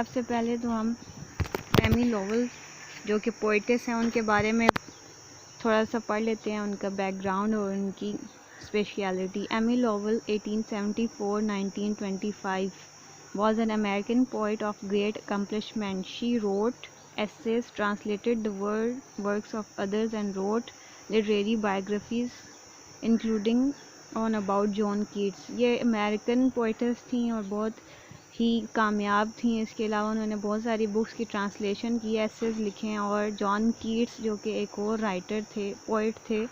सबसे पहले तो हम एमी लॉवेल जो कि पोइटेस हैं उनके बारे में थोड़ा सा पढ़ लेते हैं, उनका बैकग्राउंड और उनकी speciality. Amy Lowell 1874-1925 was an American poet of great accomplishment. She wrote essays, translated the works of others, and wrote literary biographies, including on about John Keats. ये अमेरिकन पोइट्स थी और बहुत ही कामयाब थी। इसके अलावा उन्होंने बहुत सारी बुक्स की ट्रांसलेशन की, एसेस लिखे हैं। और जॉन कीट्स जो कि एक और राइटर थे, पोइट थे,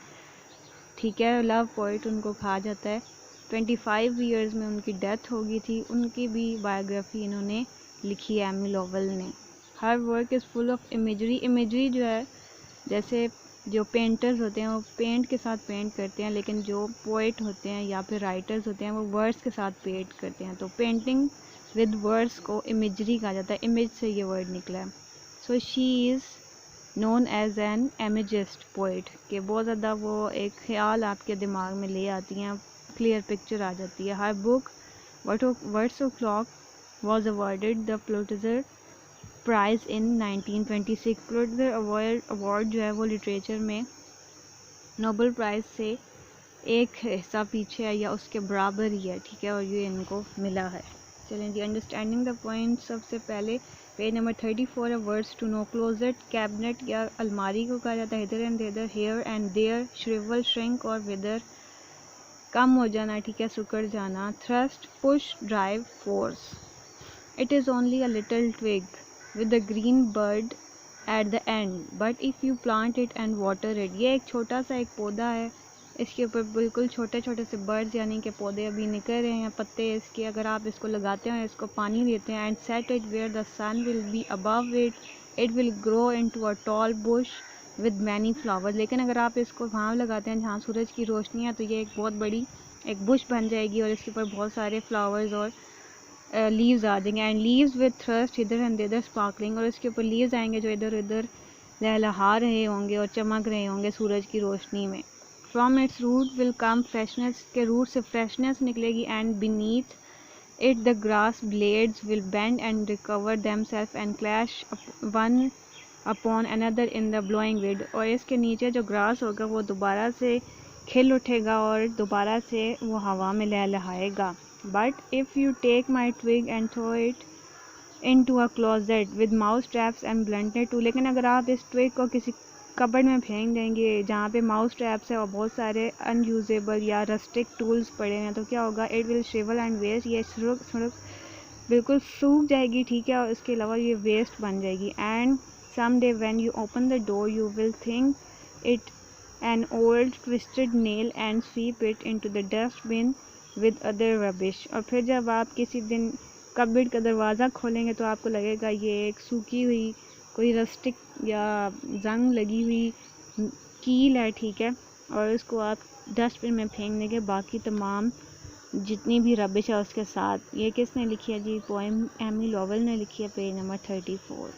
ठीक है, लव पोइट उनको कहा जाता है। 25 ईयर्स में उनकी डेथ हो गई थी। उनकी भी बायोग्राफी इन्होंने लिखी है एमी लॉवेल ने। Her work is full of imagery. Imagery जो है, जैसे जो पेंटर्स होते हैं वो पेंट के साथ पेंट करते हैं, लेकिन जो पोइट होते हैं या फिर राइटर्स होते हैं वो वर्ड्स के साथ पेंट करते हैं। तो पेंटिंग विद वर्ड्स को इमेजरी कहा जाता है। इमेज से ये वर्ड निकला है। So she is known as an imagist poet, कि बहुत ज़्यादा वो एक ख्याल आपके दिमाग में ले आती हैं, क्लियर पिक्चर आ जाती है। Her book words of clock was awarded the Pulitzer Prize in 1926। Pulitzer award जो है वो लिटरेचर में नोबेल प्राइज़ से एक हिस्सा पीछे है या उसके बराबर ही है, ठीक है, और ये इनको मिला है। चलें जी, अंडरस्टैंडिंग द पॉइंट। सबसे पहले पेज नंबर 34 है, words to know. Closet cabinet या अलमारी को कहा जाता है। Hither and there, here and there, shrivel, shrink और विदर, कम हो जाना, ठीक है, सुकड़ जाना। Thrust, push, drive, force. It is only a little twig with a green bird at the end, but if you plant it and water it. ये एक छोटा सा एक पौधा है, इसके ऊपर बिल्कुल छोटे छोटे से बर्ड्स यानी कि पौधे अभी निकल रहे हैं, पत्ते इसके। अगर आप इसको लगाते हैं, इसको पानी देते हैं, and set it where the sun will be above it, it will grow into a tall bush with many flowers. लेकिन अगर आप इसको वहाँ लगाते हैं जहाँ सूरज की रोशनी है, तो ये एक बहुत बड़ी एक बुश बन जाएगी और इसके ऊपर बहुत सारे फ्लावर्स और लीव्स आ जाएंगे। एंड लीव्स विद थ्रस्ट इधर एंड इधर स्पार्कलिंग, और इसके ऊपर लीव्स आएंगे जो इधर उधर लहलहा रहे होंगे और चमक रहे होंगे सूरज की रोशनी में। From its root will come freshness, के रूट से फ्रेशनेस निकलेगी। And beneath it the grass blades will bend and recover themselves and clash one upon another in the blowing wind. और इसके नीचे जो ग्रास होगा वो दोबारा से खिल उठेगा और दोबारा से वो हवा में लहलहाएगा। But if you take my twig and throw it into a closet with mouse traps and blunted tool। लेकिन अगर आप इस ट्विग को किसी कबर्ड में फेंक देंगे जहाँ पे माउस ट्रैप्स है और बहुत सारे अनयूजेबल या रस्टिक टूल्स पड़े हैं, तो क्या होगा? It will shrivel and waste. ये बिल्कुल सूख जाएगी, ठीक है, और इसके अलावा ये वेस्ट बन जाएगी। And some day when you open the door you will think it an old twisted nail and sweep it into the dustbin with other rubbish. और फिर जब आप किसी दिन कबर्ड का दरवाज़ा खोलेंगे तो आपको लगेगा ये एक सूखी हुई कोई रस्टिक या जंग लगी हुई कील है, ठीक है, और इसको आप डस्टबिन में फेंक देंगे बाकी तमाम जितनी भी रबिश है उसके साथ। ये किसने लिखी है जी? पोएम एमी लॉवेल ने लिखी है, पेज नंबर 34।